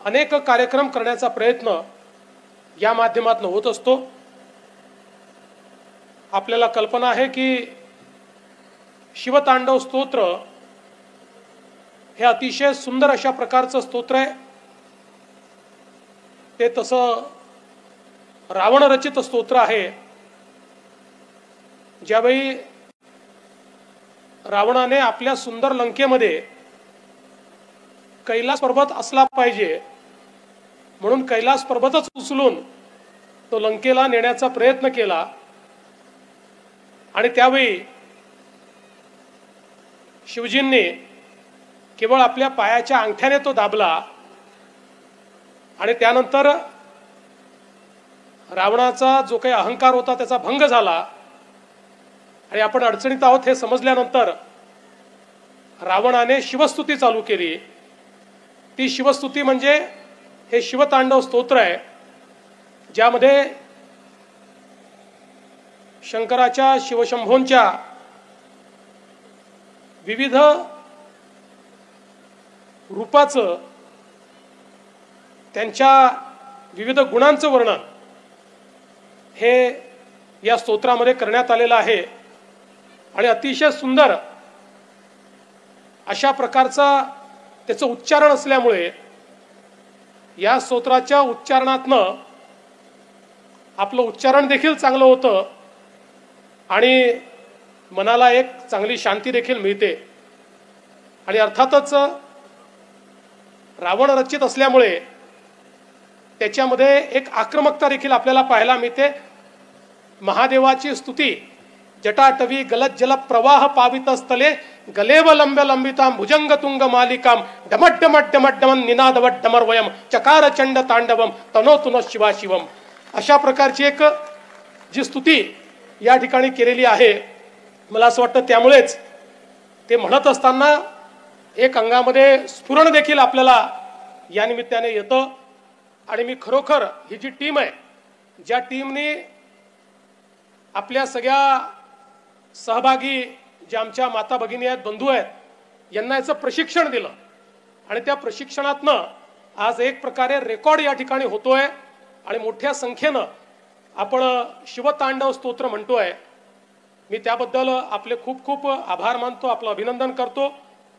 अनेक कार्यक्रम करण्याचा प्रयत्न या माध्यमातून होत असतो। आपल्याला कल्पना आहे की शिवतांडव स्तोत्र हे अतिशय सुंदर अशा प्रकारचं स्तोत्र आहे। ते तसं रावण रचित स्तोत्र आहे। ज्यावेळी रावणाने आपल्या सुंदर लंकेमध्ये कैलास पर्वत असला पाहिजे म्हणून कैलास पर्वतच उचलून तो लंकेला नेण्याचा प्रयत्न केला आणि त्यावेळी शिवजींनी केवळ आपल्या पायाच्या अंगठ्याने तो दाबला आणि त्यानंतर रावणाचा जो काही अहंकार होता त्याचा भंग झाला आणि आपण अडचणीत आहोत हे समजल्यानंतर रावणाने शिवस्तुती चालू केली। ती शिवस्तुती म्हणजे हे शिवतांडव स्तोत्र आहे, ज्यामध्ये शंकराच्या शिवशंभोंच्या विविध रूपाचं त्यांच्या विविध गुणांचं वर्णन हे या स्तोत्रामध्ये करण्यात आलेलं आहे आणि अतिशय सुंदर अशा प्रकारचा त्याचं उच्चारण असल्यामुळे या स्तोत्राच्या उच्चारणातनं आपलं उच्चारण देखील चांगलं होतं आणि मनाला एक चांगली शांती देखील मिळते। आणि अर्थातच रावण रचित असल्यामुळे त्याच्यामध्ये एक आक्रमकता देखील आपल्याला पाहायला मिळते। महादेवाची स्तुती जटाटवी गलत जल प्रवाह पावितस्थले गलेव लंब्य लंबितां भुजंग तुंग मालिकां डमट डमट डमट डमन निनादवट डमरवयम चकार चंड तांडवम तनोतुन शिवा शिवम अशा प्रकारची एक जी स्तुती या ठिकाणी केलेली आहे। मला असं वाटतं त्यामुळेच ते म्हणत असताना एक अंगामध्ये स्फुरण देखील आपल्याला या निमित्ताने येतं आणि मी खरोखर ही जी टीम आहे, ज्या टीमने आपल्या सगळ्या सहभागी जे आमच्या माता भगिनी आहेत, बंधू आहेत, यांना याचं प्रशिक्षण दिलं आणि त्या प्रशिक्षणातनं आज एक प्रकारे रेकॉर्ड या ठिकाणी होतोय आणि मोठ्या संख्येनं आपण शिवतांडव स्तोत्र म्हणतोय। मी त्याबद्दल आपले खूप खूप आभार मानतो, आपलं अभिनंदन करतो।